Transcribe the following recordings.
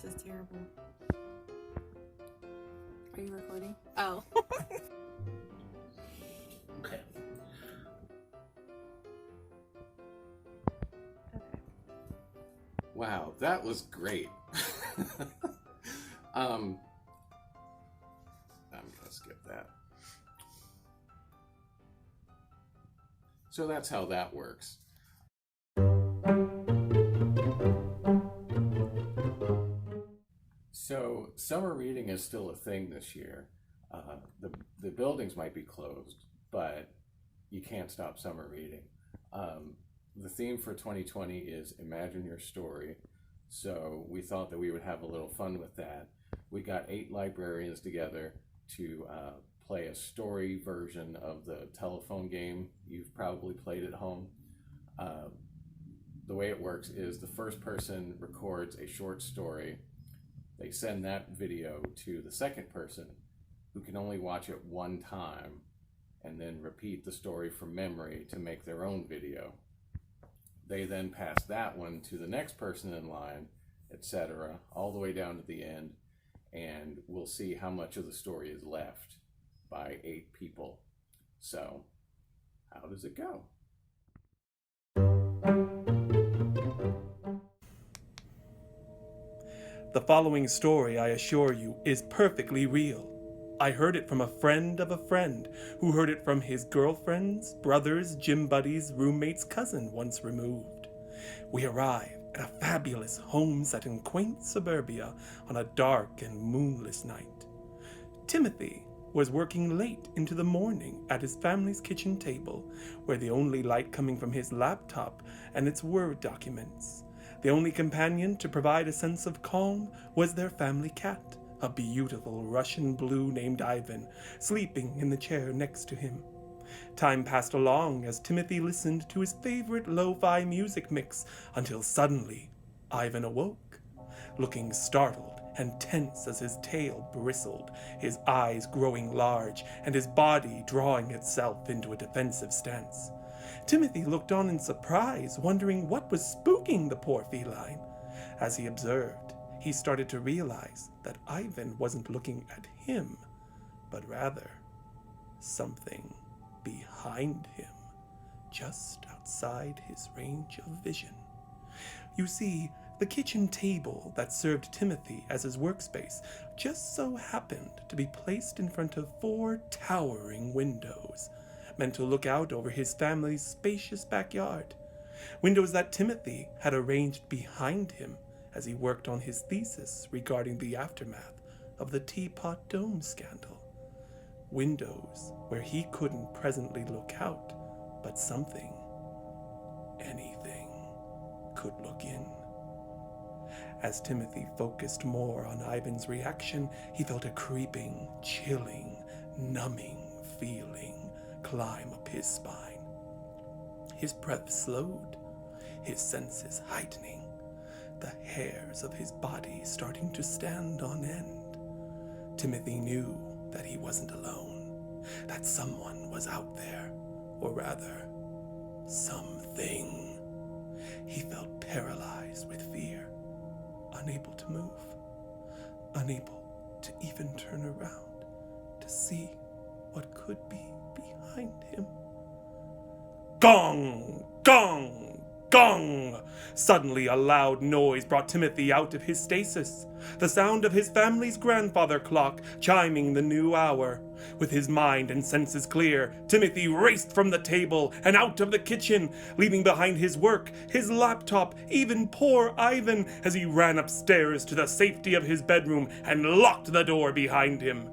This is terrible. Are you recording? Oh. Okay. Wow, that was great. I'm gonna skip that. So that's how that works. So summer reading is still a thing this year. The buildings might be closed, but you can't stop summer reading. The theme for 2020 is Imagine Your Story. So we thought that we would have a little fun with that. We got 8 librarians together to play a story version of the telephone game you've probably played at home. The way it works is the first person records a short story. They send that video to the second person, who can only watch it one time and then repeat the story from memory to make their own video. They then pass that one to the next person in line, etc., all the way down to the end, and we'll see how much of the story is left by 8 people. So, how does it go? The following story, I assure you, is perfectly real. I heard it from a friend of a friend, who heard it from his girlfriend's, brother's, gym buddy's, roommate's cousin once removed. We arrive at a fabulous home set in quaint suburbia on a dark and moonless night. Timothy was working late into the morning at his family's kitchen table, where the only light coming from his laptop and its Word documents. The only companion to provide a sense of calm was their family cat, a beautiful Russian blue named Ivan, sleeping in the chair next to him. Time passed along as Timothy listened to his favorite lo-fi music mix until suddenly Ivan awoke, looking startled and tense as his tail bristled, his eyes growing large and his body drawing itself into a defensive stance. Timothy looked on in surprise, wondering what was spooking the poor feline. As he observed, he started to realize that Ivan wasn't looking at him, but rather something behind him, just outside his range of vision. You see, the kitchen table that served Timothy as his workspace just so happened to be placed in front of 4 towering windows, meant to look out over his family's spacious backyard. Windows that Timothy had arranged behind him as he worked on his thesis regarding the aftermath of the Teapot Dome scandal. Windows where he couldn't presently look out, but something, anything, could look in. As Timothy focused more on Ivan's reaction, he felt a creeping, chilling, numbing feeling climb up his spine. His breath slowed, his senses heightening, the hairs of his body starting to stand on end. Timothy knew that he wasn't alone, that someone was out there, or rather, something. He felt paralyzed with fear, unable to move, unable to even turn around to see what could be behind him. Gong! Gong! Gong! Suddenly a loud noise brought Timothy out of his stasis. The sound of his family's grandfather clock chiming the new hour. With his mind and senses clear, Timothy raced from the table and out of the kitchen, leaving behind his work, his laptop, even poor Ivan, as he ran upstairs to the safety of his bedroom and locked the door behind him.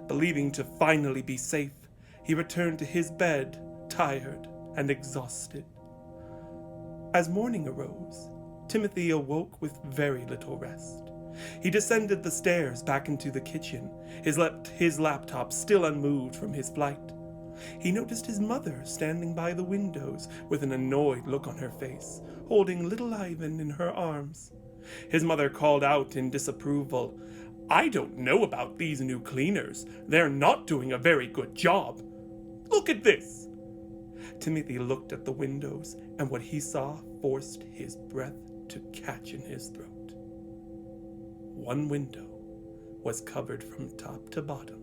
Believing to finally be safe, he returned to his bed, tired and exhausted. As morning arose, Timothy awoke with very little rest. He descended the stairs back into the kitchen, his laptop still unmoved from his flight. He noticed his mother standing by the windows with an annoyed look on her face, holding little Ivan in her arms. His mother called out in disapproval, "I don't know about these new cleaners. They're not doing a very good job. Look at this." Timothy looked at the windows, and what he saw forced his breath to catch in his throat. one window was covered from top to bottom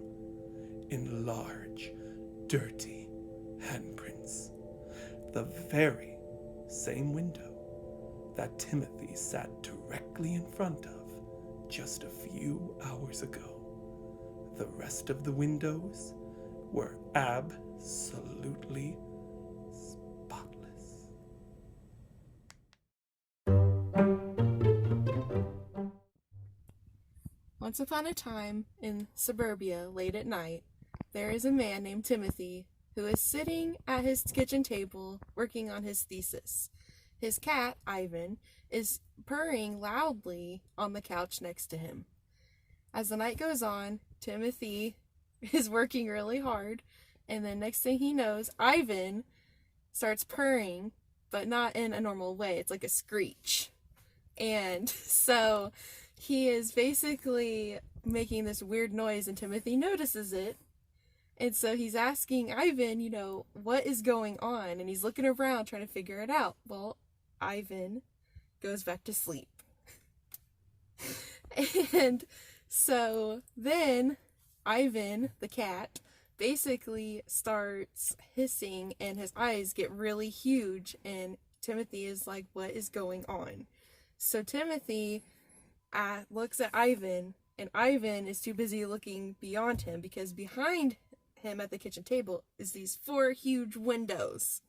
in large, dirty handprints. The very same window that Timothy sat directly in front of just a few hours ago. The rest of the windows were absolutely spotless. Once upon a time, in suburbia, late at night, there is a man named Timothy who is sitting at his kitchen table working on his thesis. His cat, Ivan, is purring loudly on the couch next to him. As the night goes on, Timothy is working really hard, and then next thing he knows, Ivan starts purring, but not in a normal way. It's like a screech. And so he is basically making this weird noise, and Timothy notices it. And so he's asking Ivan, what is going on? And he's looking around trying to figure it out. Well, Ivan goes back to sleep. And so then Ivan, the cat, basically starts hissing and his eyes get really huge. And Timothy is like, what is going on? So Timothy looks at Ivan, and Ivan is too busy looking beyond him because behind him at the kitchen table is these 4 huge windows.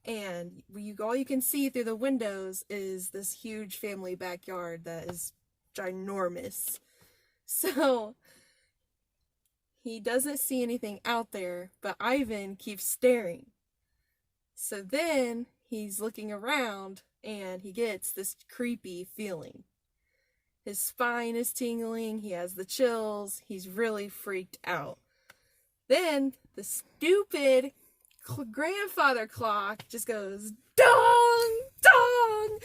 And all you can see through the windows is this huge family backyard that is ginormous. So he doesn't see anything out there, but Ivan keeps staring. So then he's looking around and he gets this creepy feeling. His spine is tingling, he has the chills, he's really freaked out. Then the stupid grandfather clock just goes dong, dong,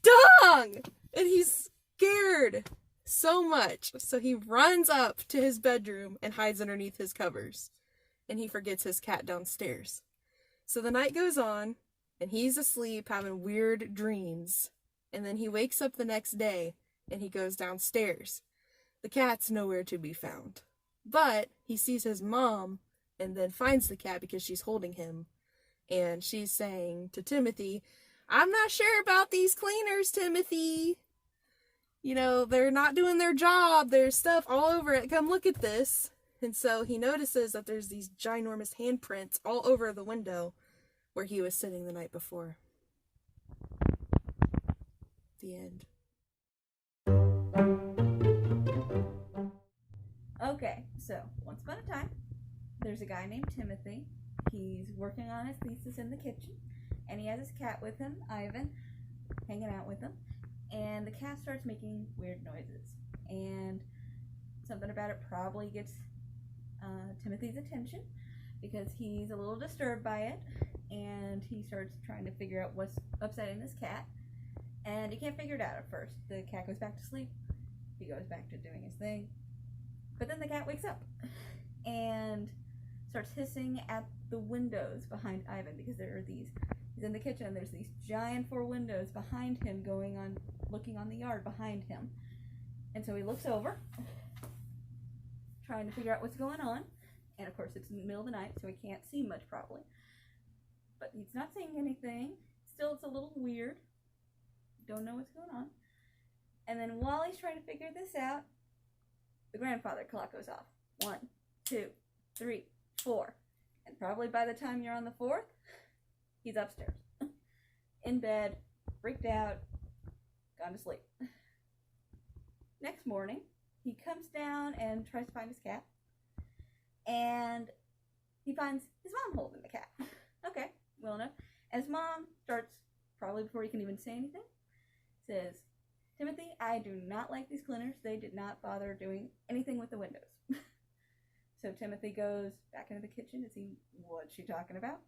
dong, and he's scared so much. So he runs up to his bedroom and hides underneath his covers, and he forgets his cat downstairs. So the night goes on, and he's asleep having weird dreams, and then he wakes up the next day and he goes downstairs. The cat's nowhere to be found, but he sees his mom and then finds the cat because she's holding him, and she's saying to Timothy, I'm not sure about these cleaners, Timothy. They're not doing their job. There's stuff all over it. Come look at this. And so he notices that there's these ginormous handprints all over the window where he was sitting the night before. The end. Okay, so once upon a time, there's a guy named Timothy. He's working on his thesis in the kitchen, and he has his cat with him, Ivan, hanging out with him. And the cat starts making weird noises, and something about it probably gets Timothy's attention because he's a little disturbed by it, and he starts trying to figure out what's upsetting this cat, and he can't figure it out at first. The cat goes back to sleep, he goes back to doing his thing, but then the cat wakes up and starts hissing at the windows behind Ivan because there are these, he's in the kitchen, there's these giant 4 windows behind him looking on the yard behind him. And so he looks over, trying to figure out what's going on, and of course it's in the middle of the night, so he can't see much probably. But he's not seeing anything. Still, it's a little weird. Don't know what's going on. And then while he's trying to figure this out, the grandfather clock goes off. 1, 2, 3, 4. And probably by the time you're on the 4th, he's upstairs. In bed, freaked out, gone to sleep. Next morning, he comes down and tries to find his cat. And he finds his mom holding the cat. Okay, well enough. And his mom starts, probably before he can even say anything, says, Timothy, I do not like these cleaners. They did not bother doing anything with the windows. So Timothy goes back into the kitchen to see what she's talking about.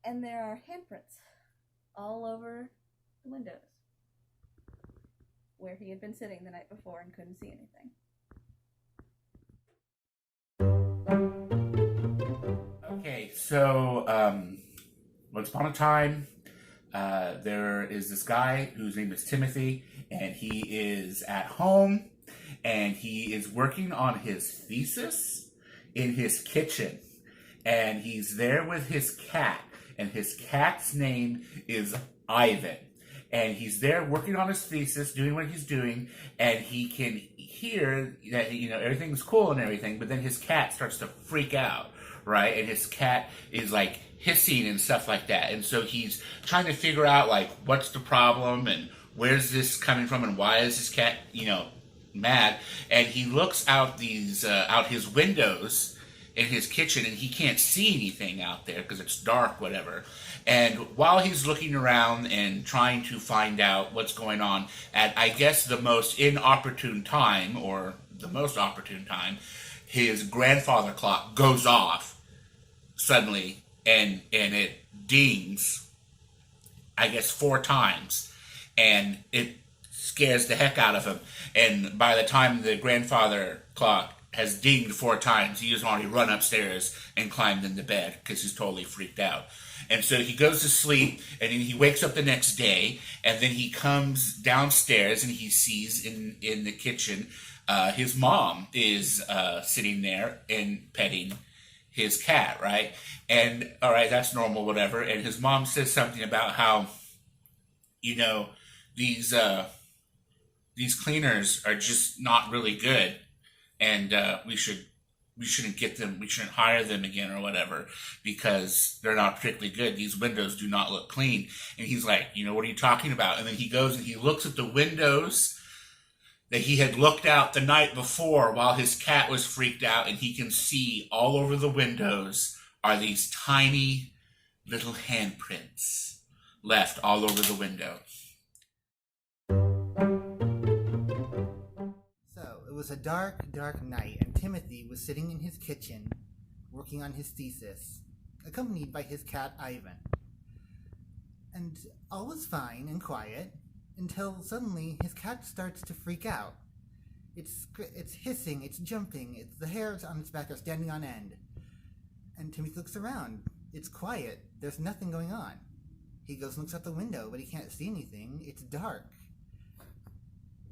And there are handprints all over the windows where he had been sitting the night before and couldn't see anything. Okay, so once upon a time, there is this guy whose name is Timothy, and he is at home, and he is working on his thesis in his kitchen, and he's there with his cat, and his cat's name is Ivan. And he's there working on his thesis, doing what he's doing, and he can hear that, everything's cool and everything, but then his cat starts to freak out, right? And his cat is like hissing and stuff like that. And so he's trying to figure out, like, what's the problem and where's this coming from and why is this cat, mad? And he looks out his windows in his kitchen, and he can't see anything out there because it's dark, whatever. And while he's looking around and trying to find out what's going on at, I guess, the most inopportune time, his grandfather clock goes off suddenly, and it dings, I guess, 4 times, and it scares the heck out of him. And by the time the grandfather clock has dinged 4 times, he has already run upstairs and climbed into bed because he's totally freaked out. And so he goes to sleep, and then he wakes up the next day, and then he comes downstairs, and he sees in the kitchen his mom is sitting there and petting his cat, right? And, all right, that's normal, whatever. And his mom says something about how, these cleaners are just not really good, and we shouldn't get them, we shouldn't hire them again or whatever, because they're not particularly good. These windows do not look clean. And he's like, what are you talking about? And then he goes and he looks at the windows that he had looked out the night before while his cat was freaked out, and he can see all over the windows are these tiny little handprints left all over the window. It was a dark, dark night, and Timothy was sitting in his kitchen working on his thesis, accompanied by his cat Ivan. And all was fine and quiet until suddenly his cat starts to freak out. It's hissing, it's jumping, the hairs on its back are standing on end. And Timothy looks around. It's quiet. There's nothing going on. He goes and looks out the window, but he can't see anything. It's dark.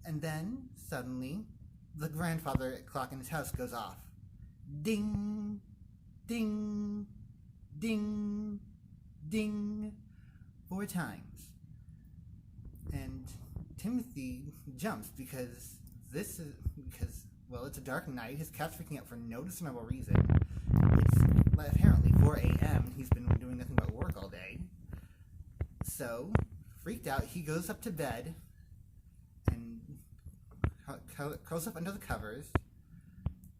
And then, suddenly, the grandfather clock in his house goes off. Ding, ding, ding, ding, 4 times. And Timothy jumps because it's a dark night. His cat's freaking out for no discernible reason. It's apparently 4 a.m. He's been doing nothing but work all day. So, freaked out, he goes up to bed and curls up under the covers.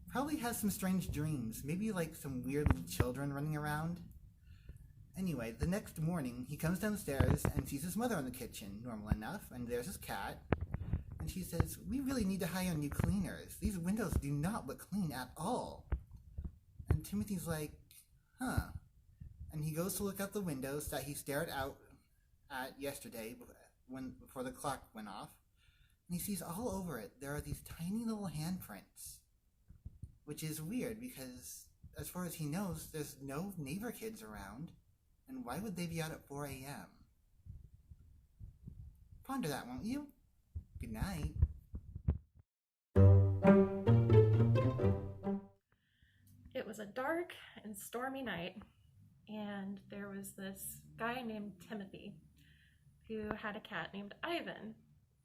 Probably has some strange dreams, maybe like some weird little children running around. Anyway, the next morning, he comes downstairs and sees his mother in the kitchen, normal enough, and there's his cat. And she says, "We really need to hire new cleaners. These windows do not look clean at all." And Timothy's like, huh. And he goes to look out the windows that he stared out at yesterday before the clock went off. And he sees all over it, there are these tiny little handprints. Which is weird because, as far as he knows, there's no neighbor kids around. And why would they be out at 4 a.m.? Ponder that, won't you? Good night. It was a dark and stormy night, and there was this guy named Timothy who had a cat named Ivan.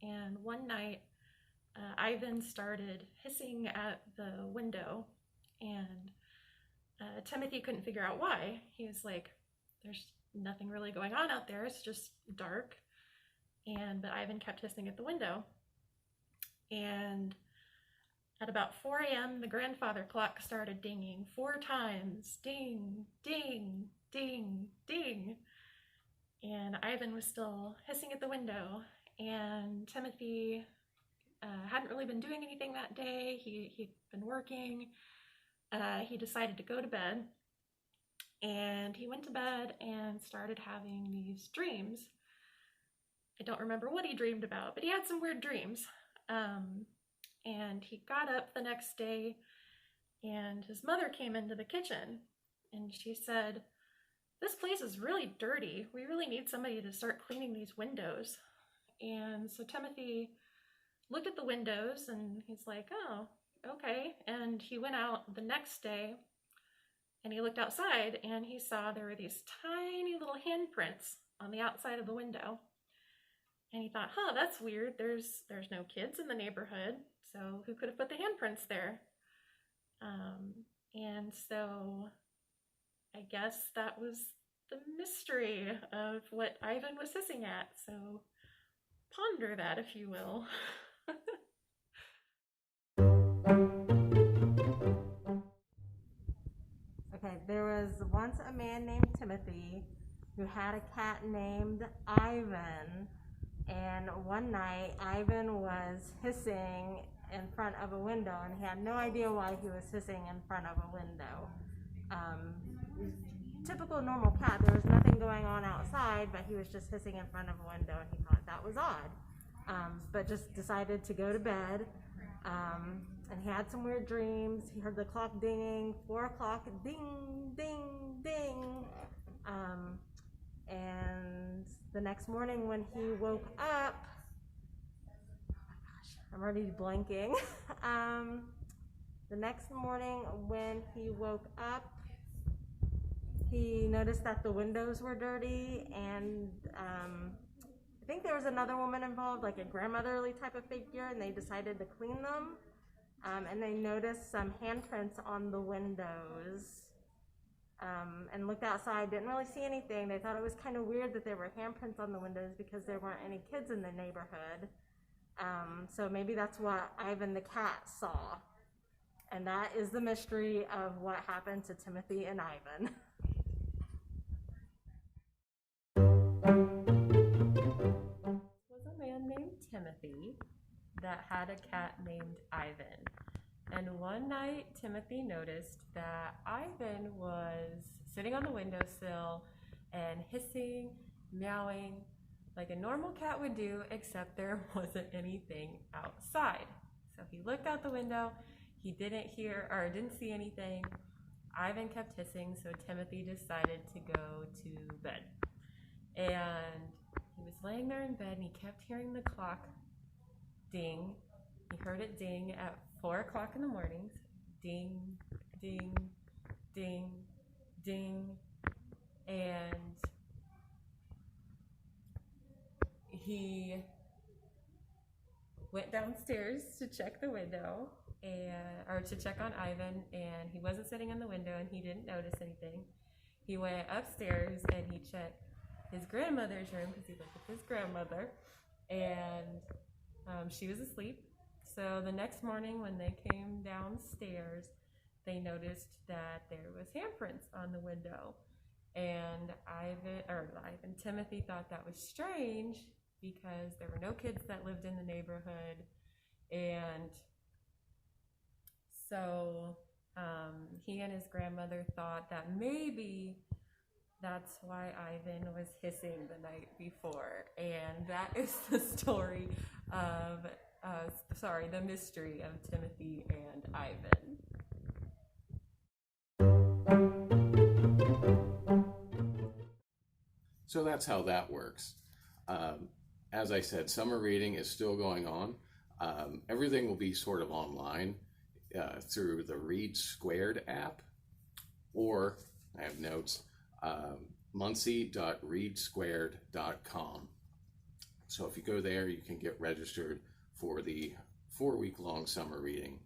And one night, Ivan started hissing at the window, and Timothy couldn't figure out why. He was like, "There's nothing really going on out there, it's just dark." But Ivan kept hissing at the window. And at about 4 a.m., the grandfather clock started dinging 4 times. Ding, ding, ding, ding. And Ivan was still hissing at the window. And Timothy hadn't really been doing anything that day. He'd been working. He decided to go to bed. And he went to bed and started having these dreams. I don't remember what he dreamed about, but he had some weird dreams. And he got up the next day, and his mother came into the kitchen, and she said, "This place is really dirty. We really need somebody to start cleaning these windows." And so Timothy looked at the windows and he's like, oh, okay. And he went out the next day and he looked outside and he saw there were these tiny little handprints on the outside of the window. And he thought, huh, that's weird. There's no kids in the neighborhood, so who could have put the handprints there? And so I guess that was the mystery of what Ivan was hissing at. So ponder that, if you will. Okay, there was once a man named Timothy who had a cat named Ivan, and one night Ivan was hissing in front of a window, and he had no idea why he was hissing in front of a window. Typical normal cat, there was nothing going on outside, but he was just hissing in front of a window, and he thought that was odd, but just decided to go to bed. And he had some weird dreams. He heard the clock dinging, 4 o'clock, ding, ding, ding. And the next morning when he woke up, oh my gosh, I'm already blanking. The next morning when he woke up, he noticed that the windows were dirty, and I think there was another woman involved, like a grandmotherly type of figure, and they decided to clean them. And they noticed some handprints on the windows, and looked outside, didn't really see anything. They thought it was kind of weird that there were handprints on the windows because there weren't any kids in the neighborhood. So maybe that's what Ivan the cat saw. And that is the mystery of what happened to Timothy and Ivan. Was a man named Timothy that had a cat named Ivan. And one night, Timothy noticed that Ivan was sitting on the windowsill and hissing, meowing, like a normal cat would do, except there wasn't anything outside. So he looked out the window, he didn't see anything. Ivan kept hissing, so Timothy decided to go to bed. And he was laying there in bed and he kept hearing the clock ding. He heard it ding at 4 o'clock in the morning. Ding, ding, ding, ding. And he went downstairs to check the window, or to check on Ivan, and he wasn't sitting in the window and he didn't notice anything. He went upstairs and he checked his grandmother's room because he lived with his grandmother, and she was asleep. So the next morning when they came downstairs, they noticed that there was handprints on the window. And Timothy thought that was strange because there were no kids that lived in the neighborhood. And so he and his grandmother thought that maybe that's why Ivan was hissing the night before. And that is the story of, the mystery of Timothy and Ivan. So that's how that works. As I said, summer reading is still going on. Everything will be sort of online through the Read Squared app, or I have notes, muncie.readsquared.com. So if you go there, you can get registered for the 4-week-long summer reading.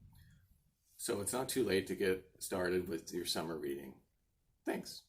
So it's not too late to get started with your summer reading. Thanks.